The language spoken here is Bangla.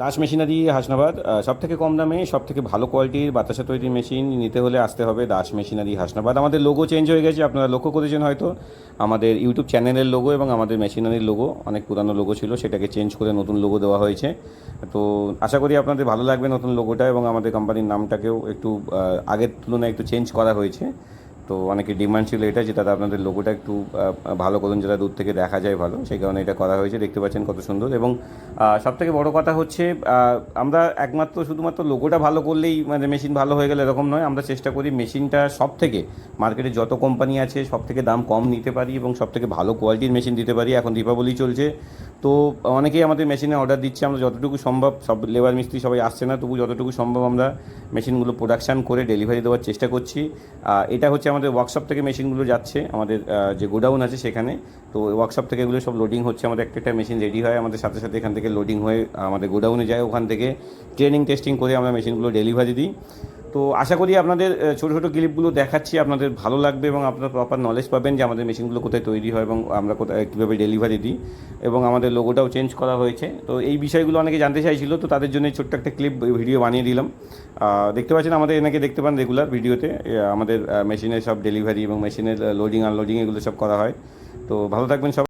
দাস মেশিনারি হাসনাবাদ, সবথেকে কম দামে সবথেকে ভালো কোয়ালিটির বাতাসা তৈরির মেশিন নিতে হলে আসতে হবে দাস মেশিনারি হাসনাবাদ। আমাদের লোগো চেঞ্জ হয়ে গেছে, আপনারা লক্ষ্য করেছেন হয়তো। আমাদের ইউটিউব চ্যানেলের লোগো এবং আমাদের মেশিনারির লোগো অনেক পুরানো লোগো ছিল, সেটাকে চেঞ্জ করে নতুন লোগো দেওয়া হয়েছে। তো আশা করি আপনাদের ভালো লাগবে নতুন লোগোটা, এবং আমাদের কোম্পানির নামটাকেও একটু আগের তুলনায় একটু চেঞ্জ করা হয়েছে। তো অনেকের ডিমান্ড ছিল এটা, যে দাদা আপনাদের লোগোটা একটু ভালো করুন, যেটা দূর থেকে দেখা যায় ভালো, সেই কারণে এটা করা হয়েছে। দেখতে পাচ্ছেন কত সুন্দর। এবং সবথেকে বড় কথা হচ্ছে, আমরা একমাত্র শুধুমাত্র লোগোটা ভালো করলেই মানে মেশিন ভালো হয়ে গেলে এরকম নয়। আমরা চেষ্টা করি মেশিনটা সব থেকে, মার্কেটে যত কোম্পানি আছে সব থেকে দাম কম নিতে পারি এবং সব থেকে ভালো কোয়ালিটির মেশিন দিতে পারি। এখন দীপাবলি চলছে, তো অনেকেই আমাদের মেশিনে অর্ডার দিচ্ছে। আমরা যতটুকু সম্ভব, সব লেবার মিস্ত্রি সবাই আসছে না, তবু যতটুকু সম্ভব আমরা মেশিনগুলো প্রোডাকশান করে ডেলিভারি দেওয়ার চেষ্টা করছি। এটা হচ্ছে আমাদের ওয়ার্কশপ থেকে মেশিনগুলো যাচ্ছে আমাদের যে গোডাউন আছে সেখানে। তো ওয়ার্কশপ থেকে এগুলো সব লোডিং হচ্ছে, আমাদের একটা একটা মেশিন রেডি হয় আমাদের সাথে সাথে এখান থেকে লোডিং হয়ে আমাদের গোডাউনে যায়। ওখান থেকে ট্রেনিং টেস্টিং করে আমরা মেশিনগুলো ডেলিভারি দিই। তো আশা করি আপনাদের ছোটো ছোটো ক্লিপগুলো দেখাচ্ছি, আপনাদের ভালো লাগবে এবং আপনারা প্রপার নলেজ পাবেন যে আমাদের মেশিনগুলো কোথায় তৈরি হয় এবং আমরা কোথায় কীভাবে ডেলিভারি দিই। এবং আমাদের লোগোটাও চেঞ্জ করা হয়েছে। তো এই বিষয়গুলো অনেকে জানতে চাইছিল, তো তাদের জন্য ছোট্ট একটা ক্লিপ ভিডিও বানিয়ে দিলাম। দেখতে পাচ্ছেন আমাদের এনাকে দেখতে পান রেগুলার ভিডিওতে। আমাদের মেশিনের সব ডেলিভারি এবং মেশিনের লোডিং আনলোডিং এগুলো সব করা হয়। তো ভালো থাকবেন সবাই।